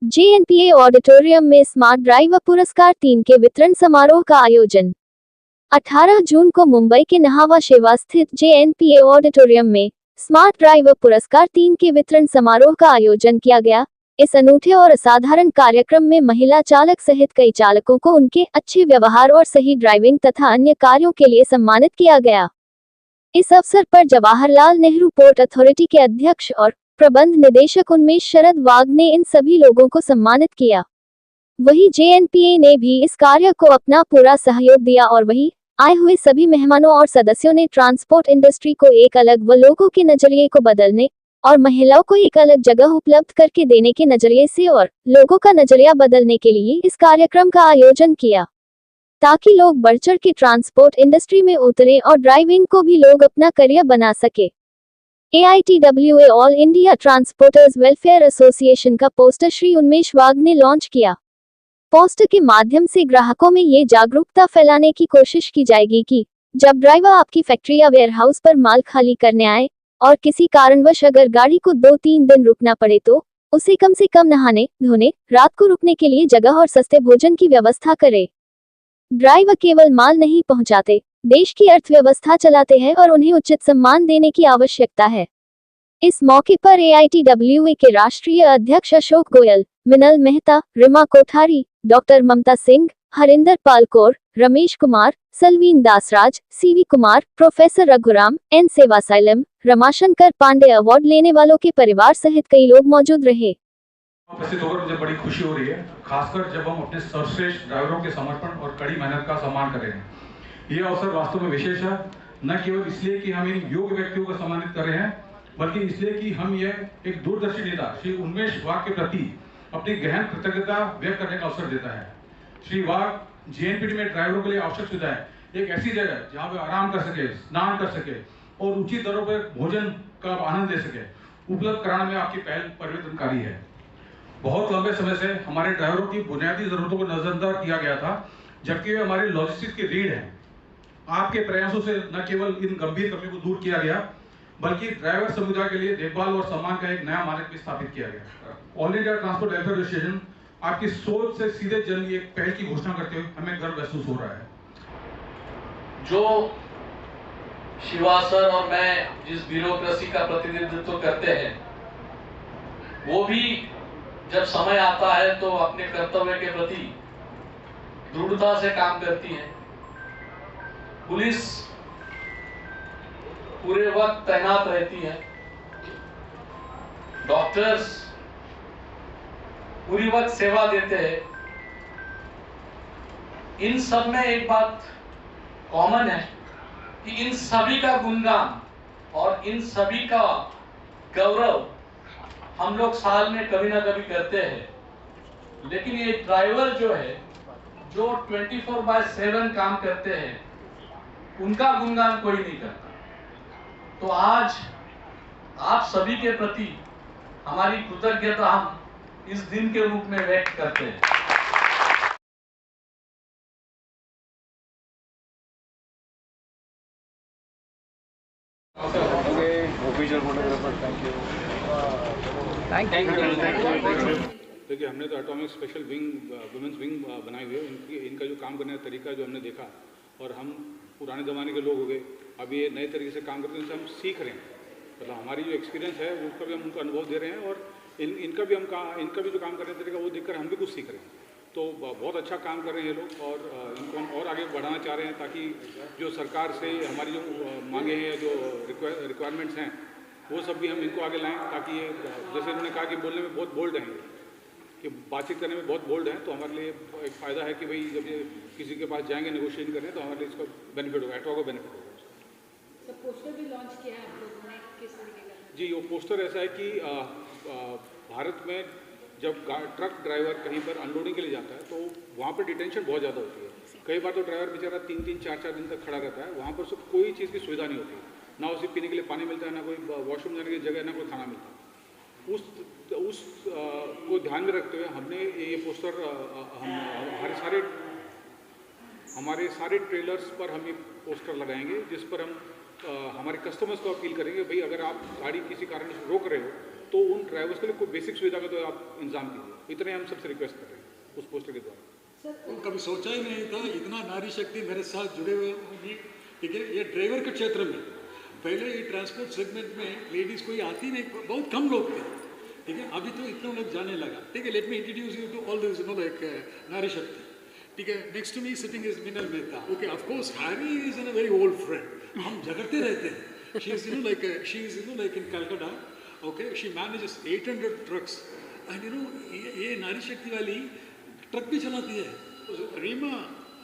JNPA auditorium में smart driver पुरस्कार 3 के वितरण समारोह का आयोजन। 18 जून को मुंबई के नहावा शेवा स्थित जेएनपीए ऑडिटोरियम में स्मार्ट ड्राइवर पुरस्कार 3 के वितरण समारोह का आयोजन किया गया। इस अनूठे और असाधारण कार्यक्रम में महिला चालक सहित कई चालकों को उनके अच्छे व्यवहार और सही ड्राइविंग तथा अन्य कार्यों के लिए सम्मानित किया गया। इस अवसर पर जवाहरलाल नेहरू पोर्ट अथॉरिटी के अध्यक्ष और प्रबंध निदेशक उन्मेष शरद वाघ ने इन सभी लोगों को सम्मानित किया। वहीं जेएनपीए ने भी इस कार्य को अपना पूरा सहयोग दिया और वहीं आए हुए सभी मेहमानों और सदस्यों ने ट्रांसपोर्ट इंडस्ट्री को एक अलग व लोगों के नजरिए को बदलने और महिलाओं को एक अलग जगह उपलब्ध करके देने के नजरिए से और लोगों का नजरिया बदलने के लिए इस कार्यक्रम का आयोजन किया, ताकि लोग बढ़ चढ़ के ट्रांसपोर्ट इंडस्ट्री में उतरे और ड्राइविंग को भी लोग अपना करियर बना सके। AITWA all India transporters welfare association का पोस्टर श्री उन्मेष वाघ ने लॉन्च किया। पोस्टर के माध्यम से ग्राहकों में ये जागरूकता फैलाने की कोशिश की जाएगी कि जब ड्राइवर आपकी फैक्ट्री या वेयरहाउस पर माल खाली करने आए और किसी कारणवश अगर गाड़ी को 2-3 दिन रुकना पड़े तो उसे कम से कम नहाने धोने, रात को रुकने के लिए जगह और सस्ते भोजन की व्यवस्था करे। ड्राइवर केवल माल नहीं पहुंचाते, देश की अर्थव्यवस्था चलाते हैं और उन्हें उचित सम्मान देने की आवश्यकता है। इस मौके पर AITWA के राष्ट्रीय अध्यक्ष Ashok Goyal, Minal Mehta, Rima Kothari, doctor Mamta Singh, Harinder Pal Kaur, Ramesh Kumar, Salveen Dasraj, C V Kumar, professor Raghuram, N Sevasailam, Ramashankar Pandey award लेने वालों के परिवार सहित कई लोग मौजूद रहे। उपस्थित होकर मुझे बड़ी खुशी हो रही है, खासकर जब हम अपने सर्वश्रेष्ठ ड्राइवरों के समर्पण और कड़ी मेहनत का सम्मान कर रहे हैं। यह अवसर वास्तव में विशेष है, न केवल इसलिए कि हम इन योग्य व्यक्तियों को सम्मानित कर रहे हैं, बल्कि इसलिए कि हम यह एक दूरदर्शी नेता श्री उन्मेष वाघ के प्रति अपनी गहन कृतज्ञता व्यक्त करने का अवसर देता है। श्री वाघ जेएनपीटी में ड्राइवरों के लिए आवश्यक सुविधाएं, एक ऐसी जगह जहां वे आराम कर सके, स्नान कर सके और उचित दरों पर भोजन का आनंद ले सके, उपलब्ध कराने में आपकी पहल परिवर्तनकारी है। बहुत लंबे समय से हमारे ड्राइवरों की बुनियादी जरूरतों को नजरअंदाज किया गया था, जबकि वे हमारे लॉजिस्टिक्स की रीढ़ है। आपके प्रयासों से न केवल इन गंभीर कमियों को दूर किया गया, बल्कि ड्राइवर समुदाय के लिए देखभाल और सम्मान का एक नया मानक भी स्थापित किया गया। All India transport welfare association आपकी सोच से सीधे जल्द एक पहल की घोषणा करते हुए हमें गर्व महसूस हो रहा है। जो शिवा सर और मैं जिस ब्यूरोक्रेसी का प्रतिनिधित्व करते हैं, वो भी जब समय आता है तो अपने कर्तव्य के प्रति दृढ़ता से काम करती है। पुलिस पूरे वक्त तैनात रहती है, डॉक्टर्स पूरी वक्त सेवा देते हैं। इन सब में एक बात कॉमन है कि इन सभी का गुणगान और इन सभी का गौरव हम लोग साल में कभी ना कभी करते हैं, लेकिन ये ड्राइवर जो है, जो 24/7 काम करते हैं, उनका गुणगान कोई नहीं करता। तो आज आप सभी के प्रति हमारी कृतज्ञता हम इस दिन के रूप में व्यक्त करते हैं। देखिए, हमने तो atomic special wing women's wing बनाई हुई है। इनका जो काम करने का तरीका जो हमने देखा, और हम पुराने ज़माने के लोग हो गए, अब ये नए तरीके से काम करते हैं, उनसे हम सीख रहे हैं। मतलब हमारी जो एक्सपीरियंस है उसका भी हम उनको अनुभव दे रहे हैं, और इनका भी जो काम करने का तरीका वो देखकर हम भी कुछ सीख रहे हैं। तो बहुत अच्छा काम कर रहे हैं ये लोग, और इनको हम और आगे बढ़ाना चाह रहे हैं, ताकि जो सरकार से हमारी जो मांगे हैं, जो रिक्वायरमेंट्स हैं, वो सब भी हम इनको आगे लाएं, ताकि ये जैसे इन्होंने कहा कि बोलने में बहुत बोल्ड हैं, कि बातचीत करने में बहुत बोल्ड है, तो हमारे लिए एक फ़ायदा है कि भाई जब ये किसी के पास जाएंगे नेगोशिएशन करने, तो हमारे लिए इसका बेनिफिट होगा, एटवा को बेनिफिट होगा। सर, पोस्टर भी लॉन्च किया है आप लोगों ने, किस तरीके का? जी, वो पोस्टर ऐसा है कि भारत में जब ट्रक ड्राइवर कहीं पर अनलोडिंग के लिए जाता है, तो वहाँ पर डिटेंशन बहुत ज़्यादा होती है। कई बार तो ड्राइवर बेचारा 3-3, 4-4 दिन तक खड़ा रहता है, वहाँ पर उसको कोई चीज़ की सुविधा नहीं होती, ना उसे पीने के लिए पानी मिलता है, ना कोई वॉशरूम जाने की जगह, ना कोई खाना मिलता है। उस को ध्यान में रखते हुए हमने ये पोस्टर हमारे सारे ट्रेलर्स पर हम ये पोस्टर लगाएंगे, जिस पर हम हमारे कस्टमर्स को अपील करेंगे, भाई अगर आप गाड़ी किसी कारण से रोक रहे हो तो उन ड्राइवर्स के लिए कोई बेसिक सुविधा का तो आप इंतजाम कीजिए। इतने हम सबसे रिक्वेस्ट कर रहे हैं उस पोस्टर के द्वारा। वो कभी सोचा ही नहीं था इतना नारी शक्ति मेरे साथ जुड़े हुए होंगी। ठीक है, ये ड्राइवर के क्षेत्र में पहले ये ट्रांसपोर्ट सेगमेंट में लेडीज़ कोई आती नहीं, बहुत कम लोग थे। ठीक है, अभी तो इतना लोग जाने लगा। ठीक है, let me introduce you to all this like Nari Shakti. ठीक है, next to me sitting is Minal Mehta. Okay, of course Harry is an very old friend, हम झगड़ते रहते हैं। She is like in Calcutta. Okay, she manages 800 trucks and ये नारी शक्ति वाली truck भी चलाती है। Rima,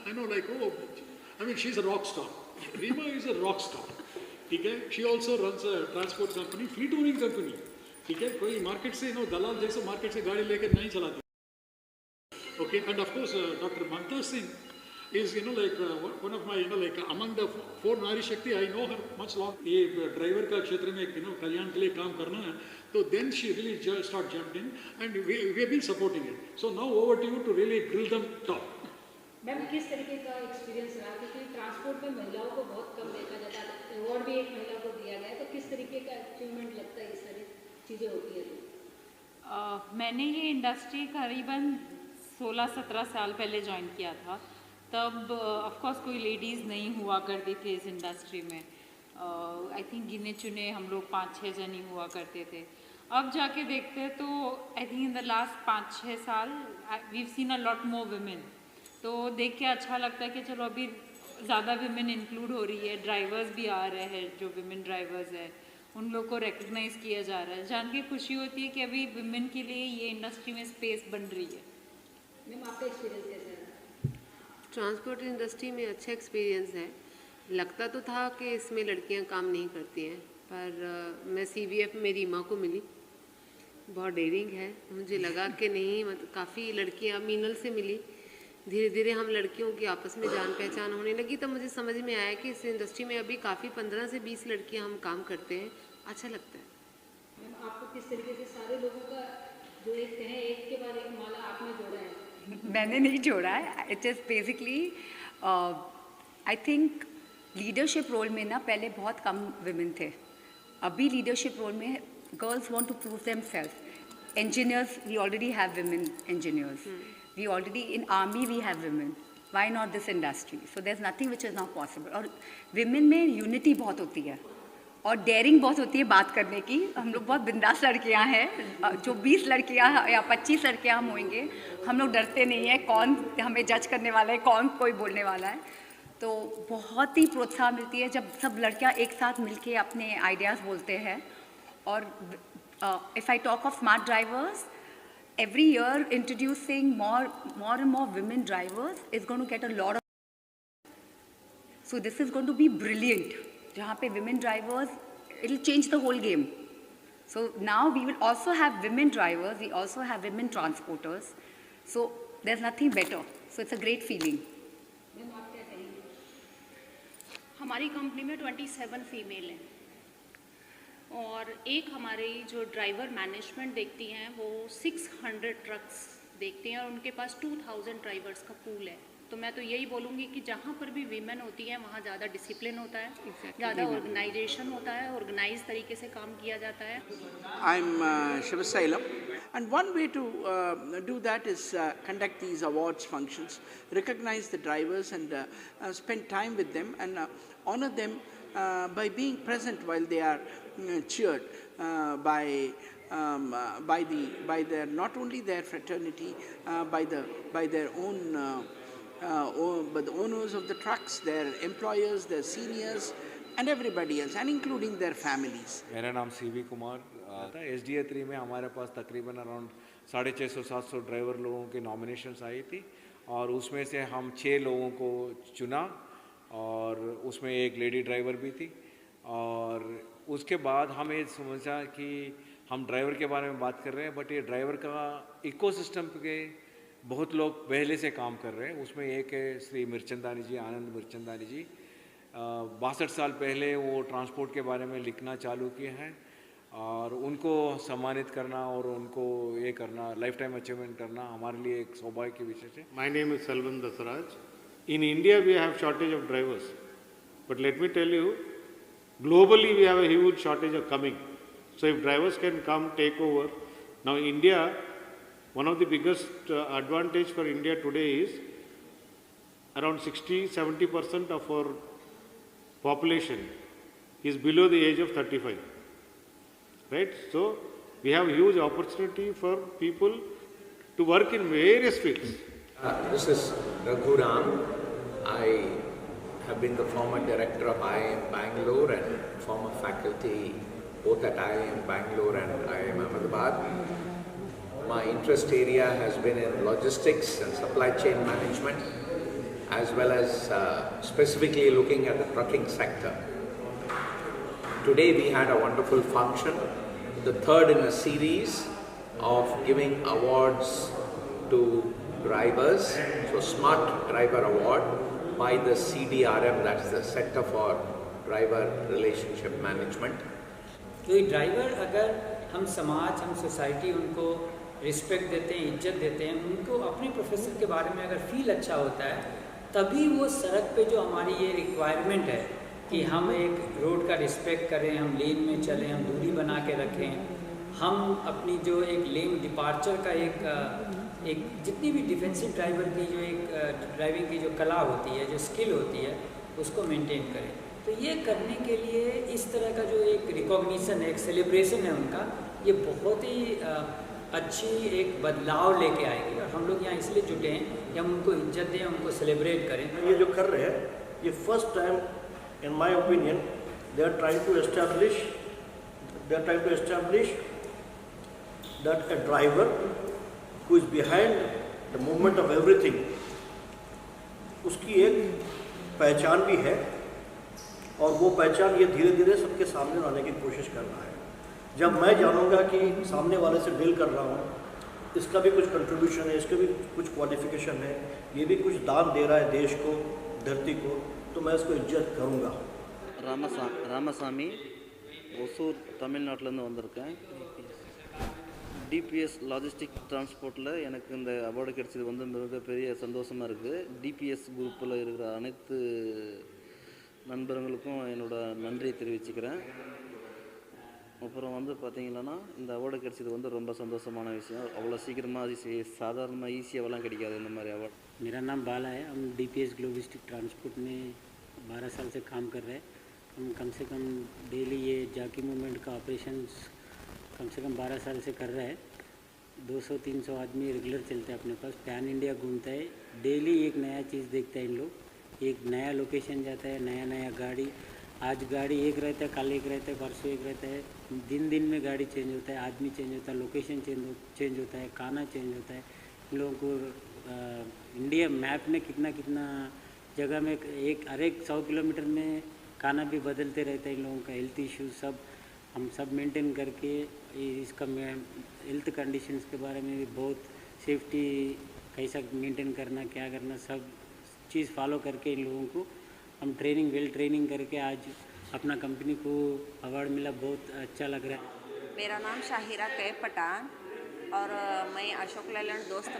I know like I mean she is a rock star. Rima is a rock star. ठीक है, she also runs a transport company, fleet owning company. ठीक है, कोई मार्केट से दलाल जैसे मार्केट से गाड़ी लेकर नहीं चलाती। Okay, and of course doctor Mamta Singh is like one of my like among the 4 नारी शक्ति। I know her much long. ये ड्राइवर का क्षेत्र में कल्याण के लिए काम करना है, तो then she really start jumped in and we have been supporting it. So now over to you to really grill them top. Ma'am किस तरीके का एक्सपीरियंस रहा, क्योंकि ट्रांसपोर्ट में महिलाओं को बहुत कम देखा जाता है, अवार्ड भी एक महिला को दिया गया है, तो किस तरीके का अचीवमेंट लगता है, ये सारी चीज़ें होती है तो? मैंने ये इंडस्ट्री करीबन 16-17 साल पहले ज्वाइन किया था। तब ऑफ कोर्स कोई लेडीज़ नहीं हुआ करती थी इस इंडस्ट्री में। आई थिंक गिने चुने हम लोग 5-6 जन ही हुआ करते थे। अब जाके देखते हैं तो I think in the last 5-6 साल we have seen a lot more women. तो देख के अच्छा लगता है कि चलो अभी ज़्यादा विमेन इंक्लूड हो रही है, ड्राइवर्स भी आ रहे हैं, जो विमेन ड्राइवर्स है उन लोग को रिकग्नाइज़ किया जा रहा है। जान के खुशी होती है कि अभी विमेन के लिए ये इंडस्ट्री में स्पेस बन रही है। मैम आपका एक्सपीरियंस कैसा है? ट्रांसपोर्ट इंडस्ट्री में अच्छा एक्सपीरियंस है। लगता तो था कि इसमें लड़कियां काम नहीं करती हैं, पर मैं CVF में रीमा को मिली, बहुत डेयरिंग है। मुझे लगा कि नहीं, मतलब काफ़ी लड़कियां, मीनल से मिली। धीरे धीरे हम लड़कियों की आपस में जान पहचान होने लगी, तब मुझे समझ में आया कि इस इंडस्ट्री में अभी काफ़ी 15 से 20 लड़कियां हम काम करते हैं। अच्छा लगता है। मैम आपको किस तरीके से सारे लोगों का जो एक है, एक के बाद एक माला आपने जोड़ा है? मैंने नहीं जोड़ा है। It is basically I think leadership role में ना पहले बहुत कम विमेन थे। अभी लीडरशिप रोल में girls want to prove themselves. Engineers, we already have women engineers. We already in army we have women. Why not this industry? So there is nothing which is not possible. और women में unity बहुत होती है और dairying बहुत होती है बात करने की। हम लोग बहुत बिंदास लड़कियां हैं। जो 20 लड़कियां या 25 लड़कियां हम होंगे, हम लोग डरते नहीं हैं कौन हमें जज करने वाला है, कौन कोई बोलने वाला है। तो बहुत ही प्रोत्साहन मिलती है जब सब लड़कियां एक साथ मिलके अपने आइडियाज़ बोलते हैं। और if I talk of smart drivers, every year introducing more and more women drivers is going to get a lot of, so this is going to be brilliant. जहाँ पे women drivers, it will change the whole game. So now we will also have women drivers, we also have women transporters, so there's nothing better. So it's a great feeling. Ma'am आप क्या कहेंगे? हमारी company में 27 female हैं और एक हमारी जो ड्राइवर मैनेजमेंट देखती हैं वो 600 ट्रक्स देखती हैं और उनके पास 2000 ड्राइवर्स का पूल है। तो मैं तो यही बोलूँगी कि जहाँ पर भी वीमेन होती हैं वहाँ ज़्यादा डिसिप्लिन होता है, ज़्यादा ऑर्गेनाइजेशन होता है, ऑर्गेनाइज तरीके से काम किया जाता है। I'm Shivasailam, and one way to do that is conduct these awards functions, recognize the drivers and spend time with them and honor them by being present while they are cheered by their not only their fraternity, by their own by the owners of the trucks, their employers, their seniors, and everybody else, and including their families. मेरा नाम CV Kumar था। SDA 3 में हमारे पास तकरीबन around 650-700 driver लोगों की nominations आई थी और उसमें से हम 6 लोगों को चुना और उसमें एक लेडी ड्राइवर भी थी। और उसके बाद हमें समझा कि हम ड्राइवर के बारे में बात कर रहे हैं, बट ये ड्राइवर का इकोसिस्टम के बहुत लोग पहले से काम कर रहे हैं। उसमें एक है श्री मिर्चंदानी जी, आनंद मिर्चंदानी जी। 62 साल पहले वो ट्रांसपोर्ट के बारे में लिखना चालू किए हैं और उनको सम्मानित करना और उनको ये करना, लाइफ टाइम अचीवमेंट करना हमारे लिए एक सौभाग्य की विषय है। My name is Selvan Dasaraj. In India we have shortage of drivers, but let me tell you, globally we have a huge shortage of coming. So if drivers can come take over, now India, one of the biggest advantage for India today is around 60-70% of our population is below the age of 35, right? So we have huge opportunity for people to work in various fields. This is Raghuram. I have been the former director of IIM Bangalore and former faculty both at IIM Bangalore and IIM Ahmedabad. My interest area has been in logistics and supply chain management, as well as specifically looking at the trucking sector. Today we had a wonderful function, the third in a series of giving awards to drivers. So Smart Driver Award by the CDRM, that's the Center for Driver Relationship Management. तो ये driver अगर हम समाज, हम society उनको respect देते हैं, इज्जत देते हैं, उनको अपने प्रोफेशन के बारे में अगर फील अच्छा होता है, तभी वो सड़क पे जो हमारी ये रिक्वायरमेंट है कि हम एक रोड का रिस्पेक्ट करें, हम लेन में चलें, हम दूरी बना के रखें, हम अपनी जो एक लेन डिपार्चर का एक जितनी भी डिफेंसिव ड्राइवर की जो एक ड्राइविंग की जो कला होती है, जो स्किल होती है, उसको मेंटेन करें। तो ये करने के लिए इस तरह का जो एक रिकॉग्निशन है, एक सेलिब्रेशन है उनका, ये बहुत ही अच्छी एक बदलाव लेके आएगी। और हम लोग यहाँ इसलिए जुटे हैं कि हम उनको इज्जत दें, उनको सेलिब्रेट करें। ये जो कर रहे हैं, ये first time in my opinion they are trying to establish that a driver who is behind the movement of everything, उसकी एक पहचान भी है, और वो पहचान ये धीरे धीरे सबके सामने लाने की कोशिश कर रहा है। जब मैं जानूंगा कि सामने वाले से डील कर रहा हूँ, इसका भी कुछ कंट्रीब्यूशन है, इसका भी कुछ क्वालिफिकेशन है, ये भी कुछ दान दे रहा है देश को, धरती को, तो मैं इसको इज्जत करूँगा। ராமசாமி ஒசூர் தமிழ்நாட்டிலேருந்து வந்திருக்கேன். டிபிஎஸ் லாஜிஸ்டிக் டிரான்ஸ்போர்ட்டில் எனக்கு இந்த அவார்டு கிடைச்சது வந்து மிகப்பெரிய சந்தோஷமாக இருக்குது. டிபிஎஸ் குரூப்பில் இருக்கிற அனைத்து நண்பர்களுக்கும் என்னோட நன்றியை தெரிவிச்சுக்கிறேன். அப்புறம் வந்து பார்த்திங்கன்னா இந்த அவார்டு கிடைச்சது வந்து ரொம்ப சந்தோஷமான விஷயம். அவ்வளோ சீக்கிரமாக சாதாரணமாக ஈஸியாகலாம் கிடைக்காது இந்த மாதிரி अवार्ड। मेरा नाम बाला है। हम डीपीएस ग्लोबिस्टिक ट्रांसपोर्ट में 12 साल से काम कर रहे हैं। हम कम से कम डेली ये जाकी मूवमेंट का ऑपरेशंस कम से कम 12 साल से कर रहे हैं। 200-300 आदमी रेगुलर चलते हैं अपने पास, पैन इंडिया घूमता है, डेली एक नया चीज़ देखते हैं इन लोग, एक नया लोकेशन जाता है, नया गाड़ी, आज गाड़ी एक रहता है, कल एक रहता है, परसों एक रहता है, दिन दिन में गाड़ी चेंज होता है, आदमी चेंज होता है, लोकेशन चेंज होता है, खाना चेंज होता है। इन लोगों को इंडिया मैप में कितना जगह में हर एक 100 किलोमीटर में खाना भी बदलते रहता है। इन लोगों का हेल्थ इश्यूज सब हम सब मेंटेन करके इसका हेल्थ कंडीशंस के बारे में भी बहुत सेफ्टी कैसा मेंटेन करना, क्या करना, सब चीज़ फॉलो करके इन लोगों को हम वेल ट्रेनिंग करके आज अपना कंपनी को अवार्ड मिला, बहुत अच्छा लग रहा है। मेरा नाम शाहिरा कैब पठान और मैं अशोक लेलैंड दोस्त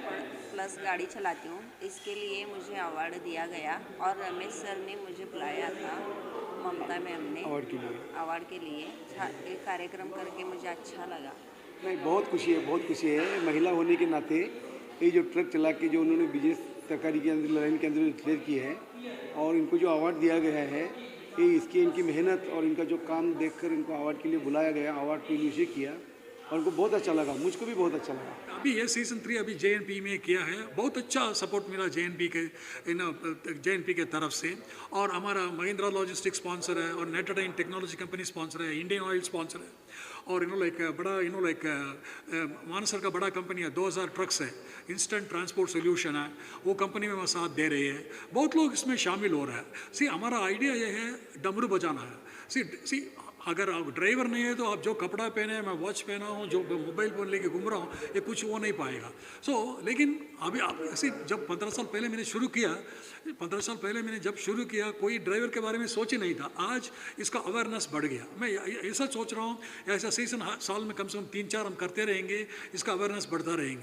प्लस गाड़ी चलाती हूँ। इसके लिए मुझे अवार्ड दिया गया और रमेश सर ने मुझे बुलाया था, ममता मैम ने अवार्ड के लिए एक कार्यक्रम करके मुझे अच्छा लगा। नहीं, बहुत खुशी है महिला होने के नाते। ये जो ट्रक चला के जो उन्होंने बिजनेस सरकारी के अंदर लाइन के अंदर क्लियर की है और इनको जो अवार्ड दिया गया है, ये इसकी इनकी मेहनत और इनका जो काम देखकर इनको अवार्ड के लिए बुलाया गया, अवार्ड को इनिशिएट किया और उनको बहुत अच्छा लगा, मुझको भी बहुत अच्छा लगा। अभी ये सीज़न 3 अभी JNP में किया है, बहुत अच्छा सपोर्ट मिला JNP के तरफ से। और हमारा महिंद्रा लॉजिस्टिक स्पॉन्सर है और नेटरडाइन टेक्नोलॉजी कंपनी स्पॉन्सर है, इंडियन ऑयल स्पॉन्सर है और मानसर का बड़ा कंपनी है, 2000 ट्रक्स है, इंस्टेंट ट्रांसपोर्ट सोल्यूशन है, वो कंपनी में साथ दे रही है। बहुत लोग इसमें शामिल हो रहा है। हमारा आइडिया ये है डमरू बजाना है। अगर आप ड्राइवर नहीं है तो आप जो कपड़ा पहने, मैं वॉच पहना हूँ, जो मोबाइल फ़ोन लेके घूम रहा हूँ, ये कुछ वो नहीं पाएगा। लेकिन अभी आप ऐसे जब 15 साल पहले मैंने शुरू किया, कोई ड्राइवर के बारे में सोच ही नहीं था। आज इसका अवेयरनेस बढ़ गया। मैं ऐसा सोच रहा हूँ, ऐसा सीजन साल में कम से कम 3-4 हम करते रहेंगे, इसका अवेयरनेस बढ़ता रहेंगे।